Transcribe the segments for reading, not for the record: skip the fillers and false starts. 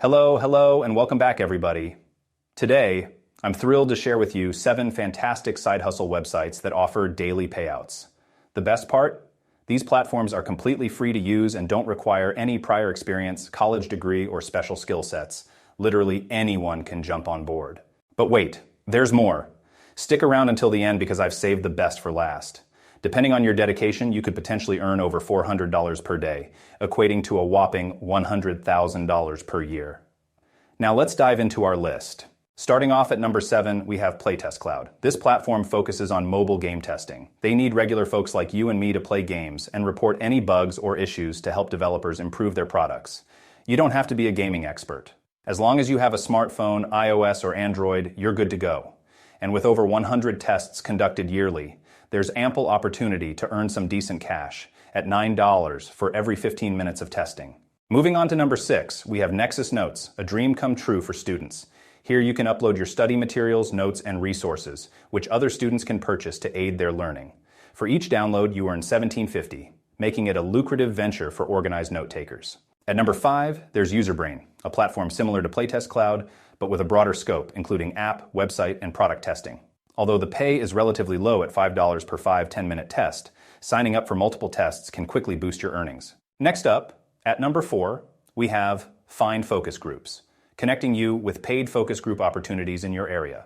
Hello, and welcome back, everybody. Today, I'm thrilled to share with you 7 fantastic side hustle websites that offer daily payouts. The best part? These platforms are completely free to use and don't require any prior experience, college degree, or special skill sets. Literally anyone can jump on board. But wait, there's more. Stick around until the end because I've saved the best for last. Depending on your dedication, you could potentially earn over $400 per day, equating to a whopping $100,000 per year. Now let's dive into our list. Starting off at number 7, we have PlayTestCloud. This platform focuses on mobile game testing. They need regular folks like you and me to play games and report any bugs or issues to help developers improve their products. You don't have to be a gaming expert. As long as you have a smartphone, iOS, or Android, you're good to go. And with over 100 tests conducted yearly, there's ample opportunity to earn some decent cash at $9 for every 15 minutes of testing. Moving on to number 6, we have Nexus Notes, a dream come true for students. Here you can upload your study materials, notes, and resources, which other students can purchase to aid their learning. For each download, you earn $17.50, making it a lucrative venture for organized note takers. At number 5, there's UserBrain, a platform similar to PlayTestCloud, but with a broader scope, including app, website, and product testing. Although the pay is relatively low at $5 per 10-minute test, signing up for multiple tests can quickly boost your earnings. Next up, at number 4, we have Find Focus Groups, connecting you with paid focus group opportunities in your area.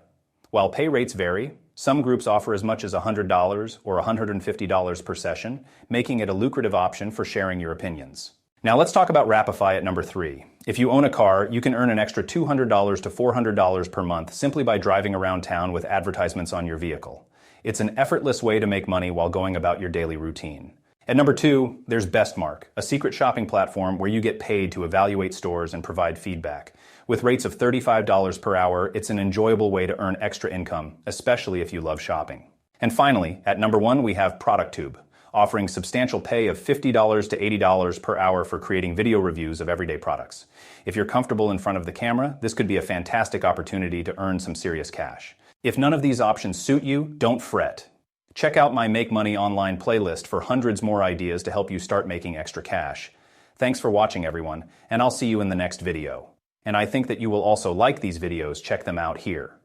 While pay rates vary, some groups offer as much as $100 or $150 per session, making it a lucrative option for sharing your opinions. Now let's talk about Rapify at number 3. If you own a car, you can earn an extra $200 to $400 per month simply by driving around town with advertisements on your vehicle. It's an effortless way to make money while going about your daily routine. At number 2, there's Bestmark, a secret shopping platform where you get paid to evaluate stores and provide feedback. With rates of $35 per hour, it's an enjoyable way to earn extra income, especially if you love shopping. And finally, at number 1, we have ProductTube, offering substantial pay of $50 to $80 per hour for creating video reviews of everyday products. If you're comfortable in front of the camera, this could be a fantastic opportunity to earn some serious cash. If none of these options suit you, don't fret. Check out my Make Money Online playlist for hundreds more ideas to help you start making extra cash. Thanks for watching, everyone, and I'll see you in the next video. And I think that you will also like these videos. Check them out here.